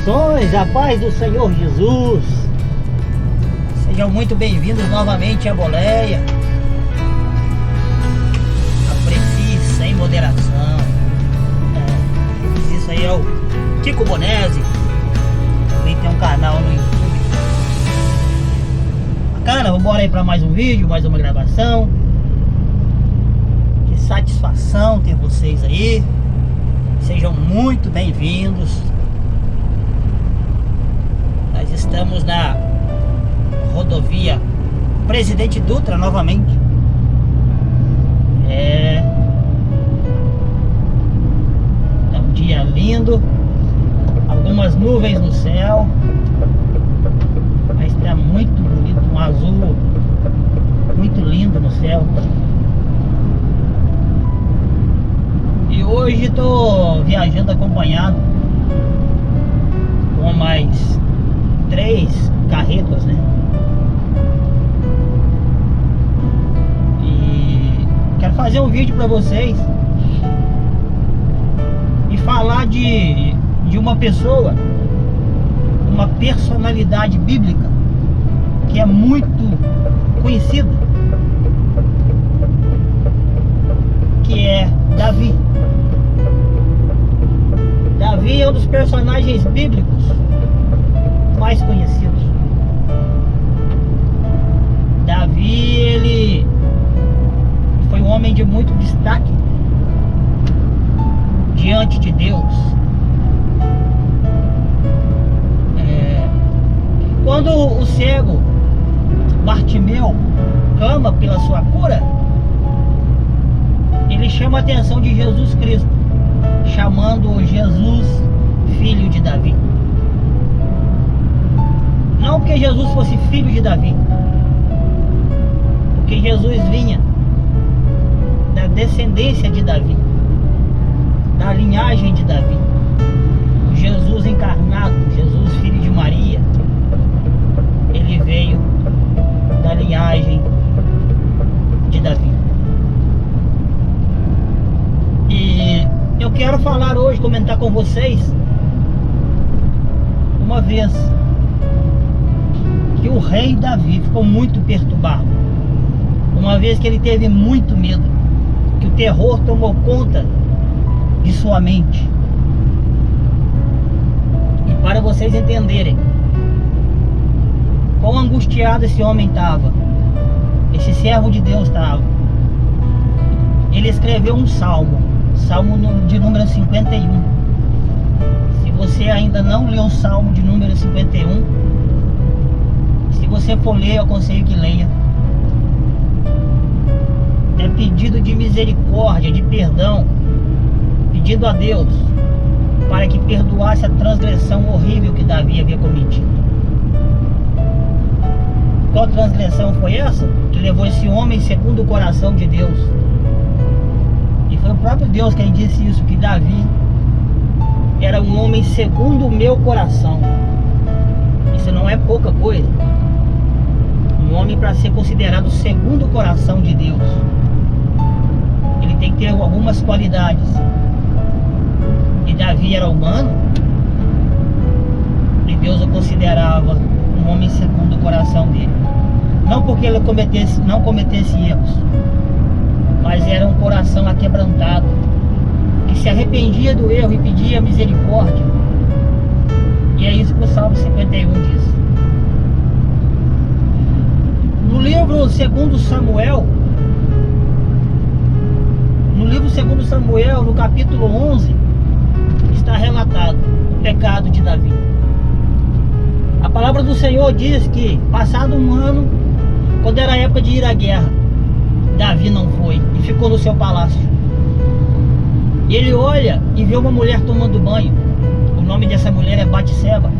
Saudações, a paz do Senhor Jesus. Sejam muito bem-vindos novamente à Boleia. Aprecie sem moderação. Isso aí é o Kiko Bonese. Também tem um canal no YouTube. Bacana, vamos embora aí para mais um vídeo, mais uma gravação. Que satisfação ter vocês aí. Sejam muito bem-vindos. Nós estamos na rodovia Presidente Dutra novamente. É um dia lindo, algumas nuvens no céu, mas está muito bonito, um azul muito lindo no céu. E hoje estou viajando acompanhado com mais 3 carretas, né? E quero fazer um vídeo para vocês e falar de uma pessoa, uma personalidade bíblica que é muito conhecida, que é Davi. Davi é um dos personagens bíblicos mais conhecidos. Davi, ele foi um homem de muito destaque diante de Deus. Quando o cego Bartimeu clama pela sua cura, ele chama a atenção de Jesus Cristo, chamando Jesus filho de Davi. Não porque Jesus fosse filho de Davi, porque Jesus vinha da descendência de Davi, da linhagem de Davi. O Jesus encarnado, Jesus filho de Maria, ele veio da linhagem de Davi. E eu quero falar hoje, comentar com vocês uma vez que o rei Davi ficou muito perturbado, uma vez que ele teve muito medo, que o terror tomou conta de sua mente. E para vocês entenderem quão angustiado esse homem estava, esse servo de Deus estava, ele escreveu um salmo de número 51. Se você ainda não leu o salmo de número 51, se você for ler, eu aconselho que leia. É pedido de misericórdia, de perdão, pedindo a Deus para que perdoasse a transgressão horrível que Davi havia cometido. Qual transgressão foi essa? Que levou esse homem segundo o coração de Deus. E foi o próprio Deus quem disse isso, que Davi era um homem segundo o meu coração. Isso não é pouca coisa. Um homem, para ser considerado segundo o coração de Deus, ele tem que ter algumas qualidades. E Davi era humano, e Deus o considerava um homem segundo o coração dele. Não porque ele não cometesse erros, mas era um coração aquebrantado, que se arrependia do erro e pedia misericórdia. E é isso que o Salmo 51 diz. No livro segundo Samuel, no capítulo 11, está relatado o pecado de Davi. A palavra do Senhor diz que, passado um ano, quando era a época de ir à guerra, Davi não foi e ficou no seu palácio. E ele olha e vê uma mulher tomando banho. O nome dessa mulher é Batseba.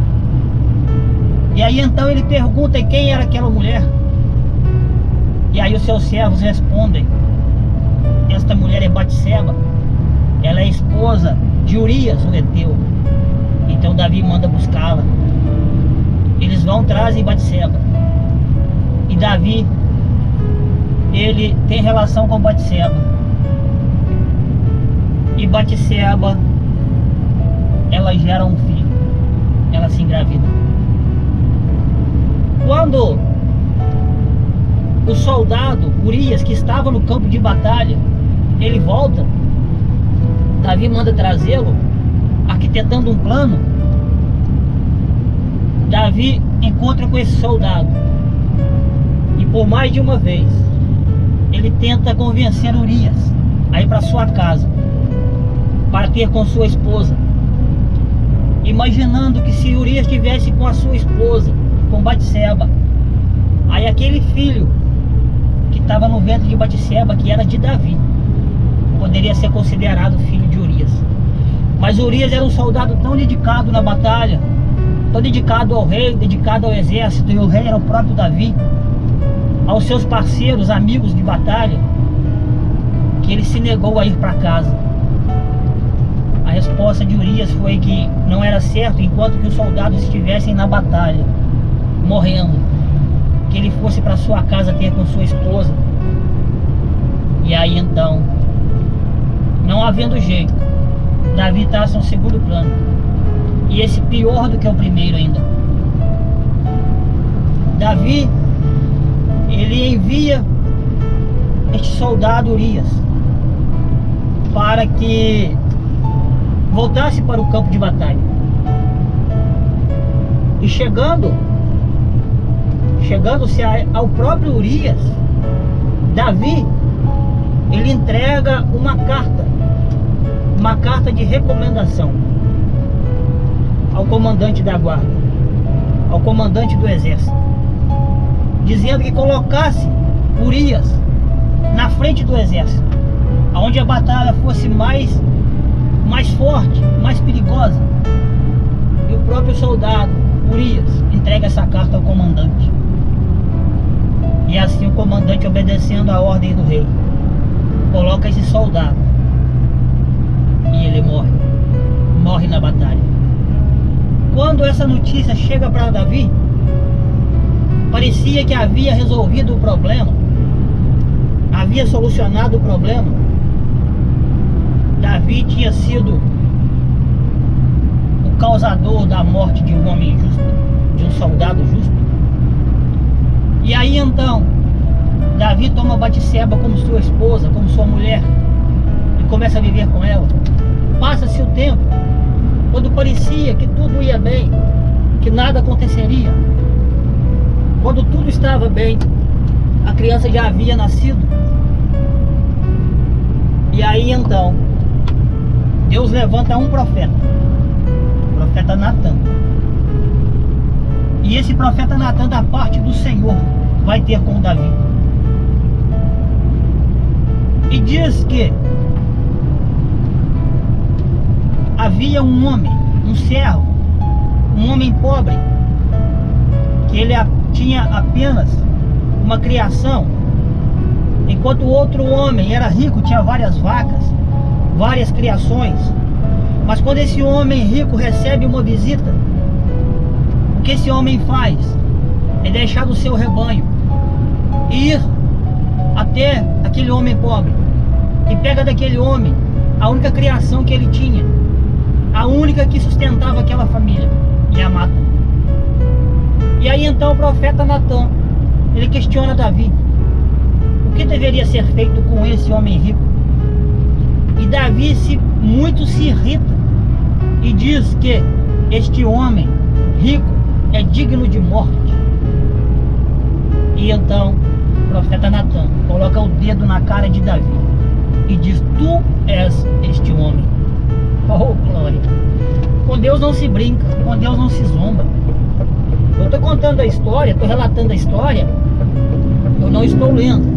E aí então ele pergunta quem era aquela mulher. E aí os seus servos respondem: esta mulher é Batseba, ela é esposa de Urias, o Heteu. Então Davi manda buscá-la. Eles vão, trazem Batseba. E Davi, ele tem relação com Batseba. E Batseba, ela gera um filho. ela se engravida. Quando o soldado Urias, que estava no campo de batalha, ele volta, Davi manda trazê-lo, arquitetando um plano. Davi encontra com esse soldado e por mais de uma vez ele tenta convencer Urias a ir para sua casa para ter com sua esposa, imaginando que se Urias estivesse com a sua esposa, com Batseba, aí aquele filho que estava no ventre de Batseba, que era de Davi, poderia ser considerado filho de Urias. Mas Urias era um soldado tão dedicado na batalha, tão dedicado ao rei, dedicado ao exército, e o rei era o próprio Davi, aos seus parceiros, amigos de batalha, que ele se negou a ir para casa. A resposta de Urias foi que não era certo, enquanto que os soldados estivessem na batalha, morrendo, que ele fosse para sua casa ter com sua esposa. E aí então, não havendo jeito, Davi traça um segundo plano, e esse pior do que o primeiro ainda. Davi, ele envia este soldado Urias para que voltasse para o campo de batalha. E chegando-se ao próprio Urias, Davi, ele entrega uma carta de recomendação ao comandante da guarda, ao comandante do exército, dizendo que colocasse Urias na frente do exército, onde a batalha fosse mais forte, mais perigosa. E o próprio soldado Urias entrega essa carta ao comandante. E assim o comandante, obedecendo a ordem do rei, coloca esse soldado, e ele morre na batalha. Quando essa notícia chega para Davi, parecia que havia resolvido o problema, havia solucionado o problema. Davi tinha sido o causador da morte de um homem justo, de um soldado justo. E aí então, Davi toma Batseba como sua esposa, como sua mulher, e começa a viver com ela. Passa-se o tempo, quando parecia que tudo ia bem, que nada aconteceria, quando tudo estava bem, a criança já havia nascido. E aí então, Deus levanta um profeta, o profeta Natan. E esse profeta Natan, da parte do Senhor, vai ter com Davi. E diz que havia um homem, um servo, um homem pobre, que ele tinha apenas uma criação, enquanto o outro homem era rico, tinha várias vacas, várias criações. Mas quando esse homem rico recebe uma visita, o que esse homem faz? É deixar do seu rebanho, ir até aquele homem pobre, e pega daquele homem a única criação que ele tinha, a única que sustentava aquela família, e a mata. E aí então o profeta Natan, ele questiona Davi, o que deveria ser feito com esse homem rico? E Davi muito se irrita e diz que este homem rico é digno de morte. E então o profeta Natan coloca o dedo na cara de Davi e diz: tu és este homem. Oh glória! Com Deus não se brinca, com Deus não se zomba. Eu estou contando a história, estou relatando a história, eu não estou lendo.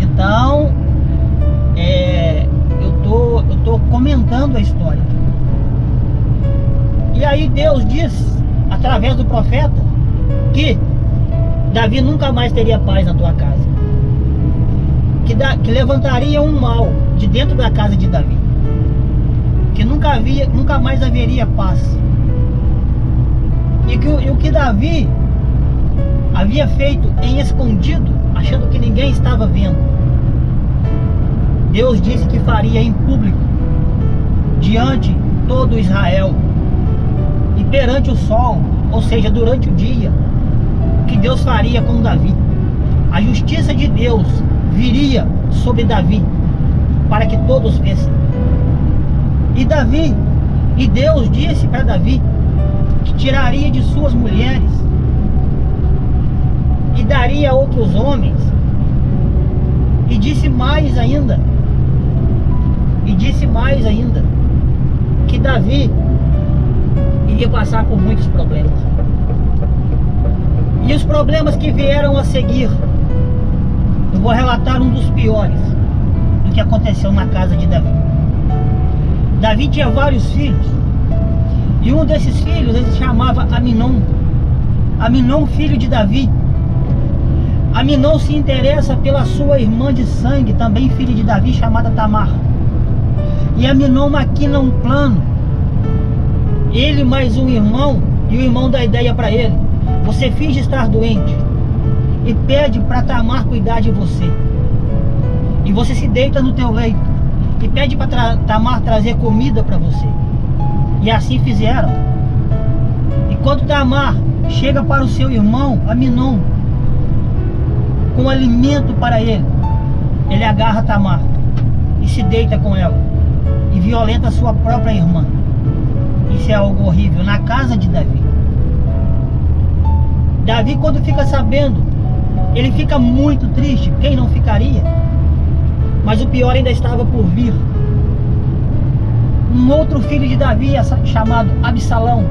Então eu estou comentando a história. E aí Deus diz, através do profeta, que Davi nunca mais teria paz na tua casa, que levantaria um mal de dentro da casa de Davi, que nunca mais haveria paz, e o que Davi havia feito em escondido, achando que ninguém estava vendo, Deus disse que faria em público, diante de todo Israel, e perante o sol, ou seja, durante o dia, o que Deus faria com Davi. A justiça de Deus viria sobre Davi, para que todos vissem. E Deus disse para Davi que tiraria de suas mulheres e daria a outros homens. E disse mais ainda, que Davi iria passar por muitos problemas. E os problemas que vieram a seguir, eu vou relatar um dos piores do que aconteceu na casa de Davi. Davi tinha vários filhos, e um desses filhos ele se chamava Aminon. Aminon, filho de Davi. Aminon se interessa pela sua irmã de sangue, também filha de Davi, chamada Tamar. E Aminon maquina um plano. Ele mais um irmão, e o irmão dá ideia para ele: você finge estar doente e pede para Tamar cuidar de você. E você se deita no teu leito e pede para Tamar trazer comida para você. E assim fizeram. E quando Tamar chega para o seu irmão Aminon com alimento para ele, ele agarra Tamar e se deita com ela e violenta a sua própria irmã. Isso é algo horrível na casa de Davi. Davi, quando fica sabendo, ele fica muito triste. Quem não ficaria? Mas o pior ainda estava por vir. Um outro filho de Davi, chamado Absalão.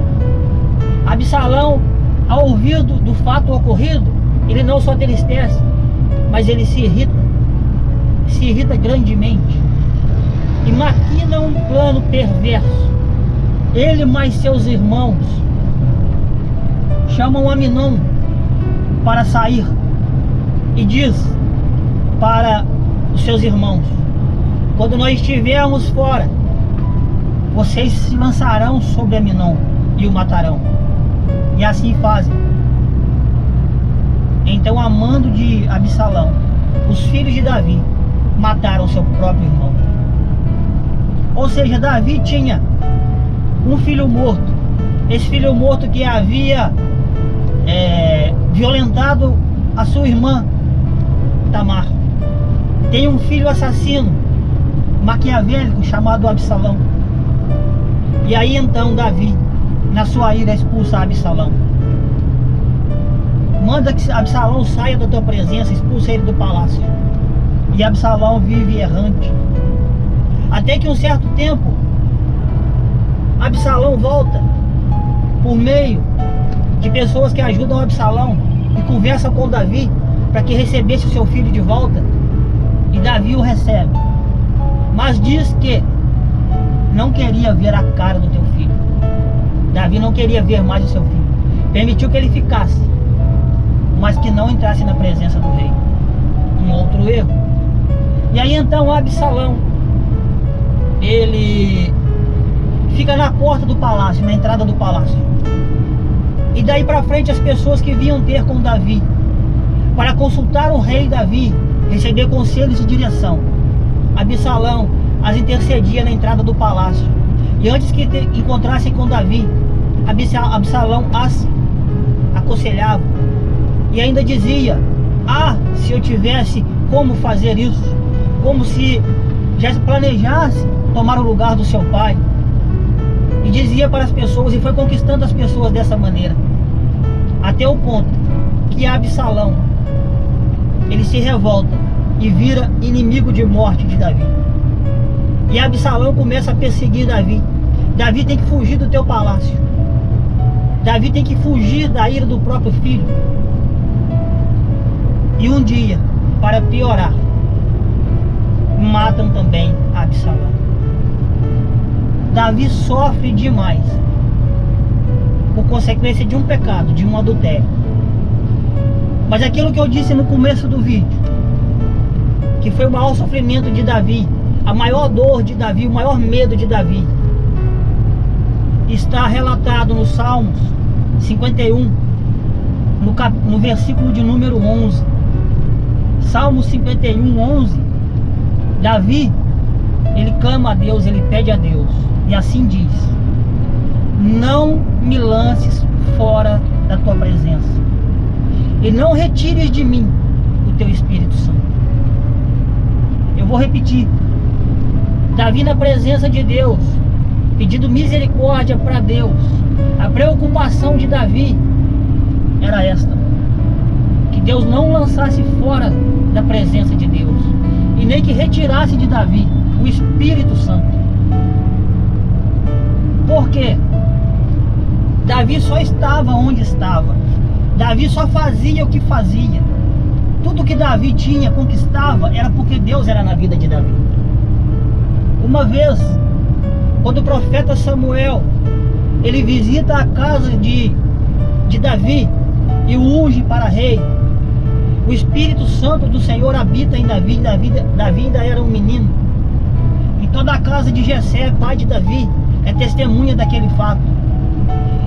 Absalão, ao ouvir do fato ocorrido, ele não só entristece, mas ele se irrita grandemente e maquina um plano perverso. Ele mais seus irmãos chamam Aminon para sair e diz para os seus irmãos: quando nós estivermos fora, vocês se lançarão sobre Aminon e o matarão. E assim fazem. Então, a mando de Absalão, os filhos de Davi mataram seu próprio irmão. Ou seja, Davi tinha um filho morto. Esse filho morto que havia violentado a sua irmã Tamar. Tem um filho assassino maquiavélico chamado Absalão. E aí então Davi, na sua ira, expulsa Absalão. Manda que Absalão saia da tua presença, expulsa ele do palácio. E Absalão vive errante. Até que um certo tempo, Absalão volta por meio de pessoas que ajudam Absalão e conversam com Davi para que recebesse o seu filho de volta. E Davi o recebe, mas diz que não queria ver a cara do teu filho. Davi não queria ver mais o seu filho. Permitiu que ele ficasse, mas que não entrasse na presença do rei. Um outro erro. E aí então Absalão, ele fica na porta do palácio, na entrada do palácio. E daí para frente as pessoas que vinham ter com Davi para consultar o rei Davi, receber conselhos e direção, Absalão as intercedia na entrada do palácio. E antes que encontrassem com Davi, Absalão as aconselhava. E ainda dizia: se eu tivesse como fazer isso, como se já planejasse tomar o lugar do seu pai. E dizia para as pessoas, e foi conquistando as pessoas dessa maneira, até o ponto que Absalão, ele se revolta e vira inimigo de morte de Davi. E Absalão começa a perseguir Davi. Davi tem que fugir do teu palácio. Davi tem que fugir da ira do próprio filho. E um dia, para piorar, matam também Absalão. Davi sofre demais por consequência de um pecado, de um adultério. Mas aquilo que eu disse no começo do vídeo, que foi o maior sofrimento de Davi, a maior dor de Davi, o maior medo de Davi, está relatado no Salmos 51, no versículo de número 11. Salmos 51, 11. Davi, ele clama a Deus, ele pede a Deus, e assim diz: não me lances fora da tua presença, e não retires de mim o teu Espírito Santo. Eu vou repetir. Davi, na presença de Deus, pedindo misericórdia para Deus. A preocupação de Davi era esta: que Deus não lançasse fora da presença de Deus, e nem que retirasse de Davi o Espírito Santo. Por quê? Davi só estava onde estava. Davi só fazia o que fazia. Tudo que Davi tinha, conquistava, era porque Deus era na vida de Davi. Uma vez, quando o profeta Samuel, ele visita a casa de Davi e o unge para rei, o Espírito Santo do Senhor habita em Davi. Davi ainda era um menino. E toda a casa de Jessé, pai de Davi, é testemunha daquele fato.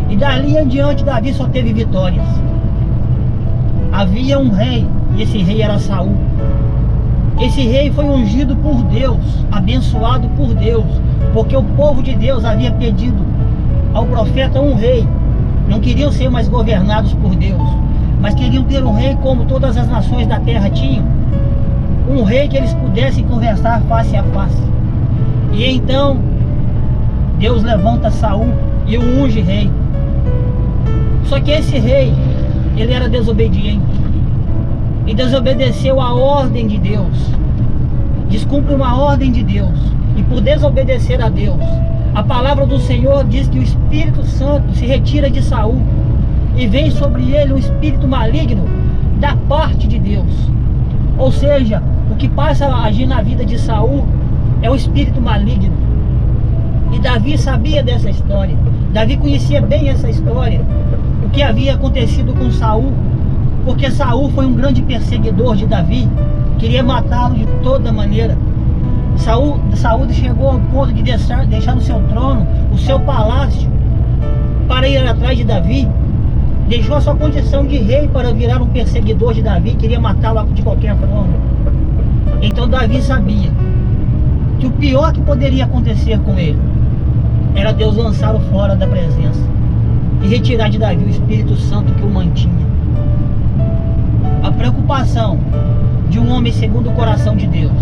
E dali em diante Davi só teve vitórias. Havia um rei, e esse rei era Saul. Esse rei foi ungido por Deus, abençoado por Deus, porque o povo de Deus havia pedido ao profeta um rei. Não queriam ser mais governados por Deus, mas queriam ter um rei como todas as nações da terra tinham. Um rei que eles pudessem conversar face a face. E então Deus levanta Saul e o unge rei. Só que esse rei, ele era desobediente e desobedeceu a ordem de Deus. Descumpre uma ordem de Deus, e por desobedecer a Deus, a palavra do Senhor diz que o Espírito Santo se retira de Saul e vem sobre ele um espírito maligno da parte de Deus. Ou seja, o que passa a agir na vida de Saul é o espírito maligno. E Davi sabia dessa história. Davi conhecia bem essa história, o que havia acontecido com Saul, porque Saul foi um grande perseguidor de Davi, queria matá-lo de toda maneira. Saul chegou ao ponto de deixar no seu trono, o seu palácio, para ir atrás de Davi. Deixou a sua condição de rei para virar um perseguidor de Davi, queria matá-lo de qualquer forma. Então Davi sabia que o pior que poderia acontecer com ele era Deus lançá-lo fora da presença e retirar de Davi o Espírito Santo que o mantinha. A preocupação de um homem segundo o coração de Deus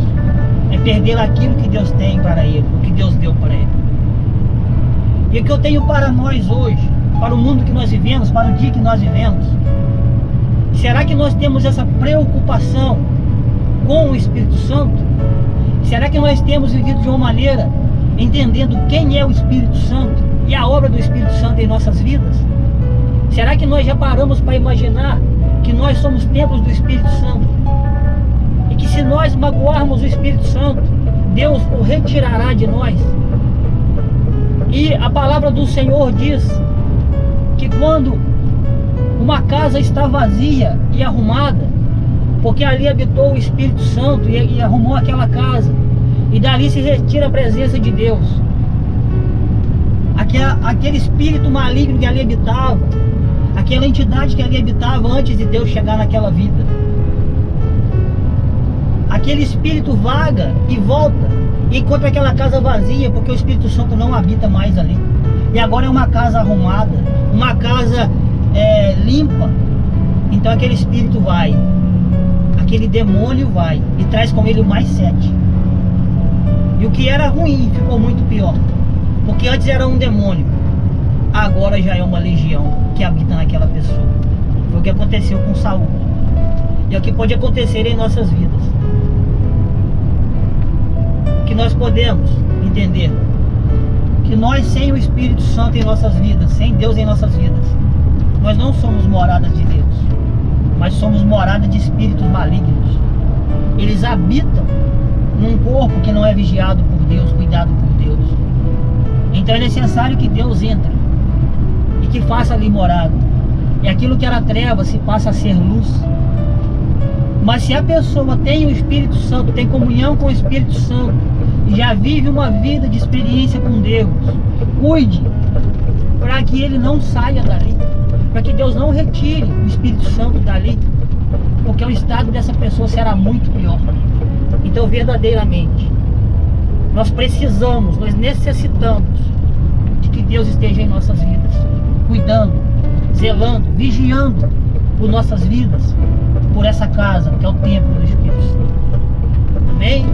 é perder aquilo que Deus tem para ele, o que Deus deu para ele. E o que eu tenho para nós hoje, para o mundo que nós vivemos, para o dia que nós vivemos, será que nós temos essa preocupação com o Espírito Santo? Será que nós temos vivido de uma maneira entendendo quem é o Espírito Santo e a obra do Espírito Santo em nossas vidas? Será que nós já paramos para imaginar que nós somos templos do Espírito Santo e que se nós magoarmos o Espírito Santo, Deus o retirará de nós? E a palavra do Senhor diz que quando uma casa está vazia e arrumada, porque ali habitou o Espírito Santo e arrumou aquela casa, e dali se retira a presença de Deus, aquele espírito maligno que ali habitava, aquela entidade que ali habitava antes de Deus chegar naquela vida, aquele espírito vaga e volta e encontra aquela casa vazia, porque o Espírito Santo não habita mais ali, e agora é uma casa arrumada, uma casa limpa. Então aquele espírito vai, aquele demônio vai e traz com ele mais 7. E o que era ruim ficou muito pior, porque antes era um demônio, agora já é uma legião que habita naquela pessoa. Foi o que aconteceu com Saul, e é o que pode acontecer em nossas vidas. Que nós podemos entender que nós, sem o Espírito Santo em nossas vidas, sem Deus em nossas vidas, nós não somos moradas de Deus, mas somos morada de espíritos malignos. Eles habitam num corpo que não é vigiado por Deus, cuidado por Deus. Então é necessário que Deus entre e que faça ali morada, e aquilo que era treva se passa a ser luz. Mas se a pessoa tem o Espírito Santo, tem comunhão com o Espírito Santo e já vive uma vida de experiência com Deus, cuide para que ele não saia dali, para que Deus não retire o Espírito Santo dali, porque o estado dessa pessoa será muito pior. Então verdadeiramente nós necessitamos de que Deus esteja em nossas vidas, cuidando, zelando, vigiando por nossas vidas, por essa casa que é o templo do Espírito Santo. Amém?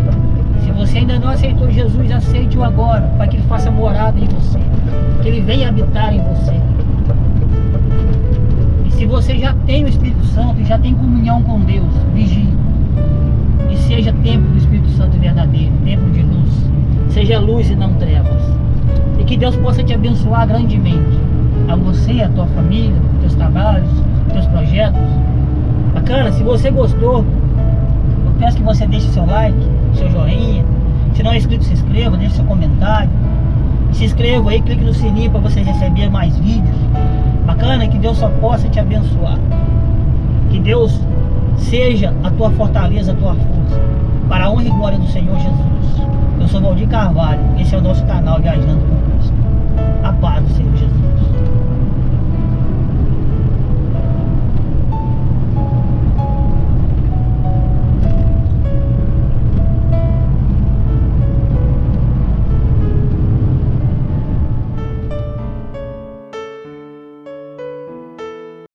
Se você ainda não aceitou Jesus, aceite-o agora, para que Ele faça morada em você, que Ele venha habitar em você. E se você já tem o Espírito Santo e já tem comunhão com Deus, vigie. E seja templo do Espírito Santo verdadeiro, templo de luz. Seja luz e não trevas. E que Deus possa te abençoar grandemente. A você, a tua família, teus trabalhos, teus projetos. Bacana? Se você gostou, eu peço que você deixe seu like, seu joinha. Se não é inscrito, se inscreva, deixe seu comentário. Se inscreva aí, clique no sininho para você receber mais vídeos. Bacana? Que Deus só possa te abençoar. Que Deus seja a tua fortaleza, a tua força, para a honra e glória do Senhor Jesus. Eu sou Valdir Carvalho, esse é o nosso canal Viajando com Cristo. A paz do Senhor Jesus.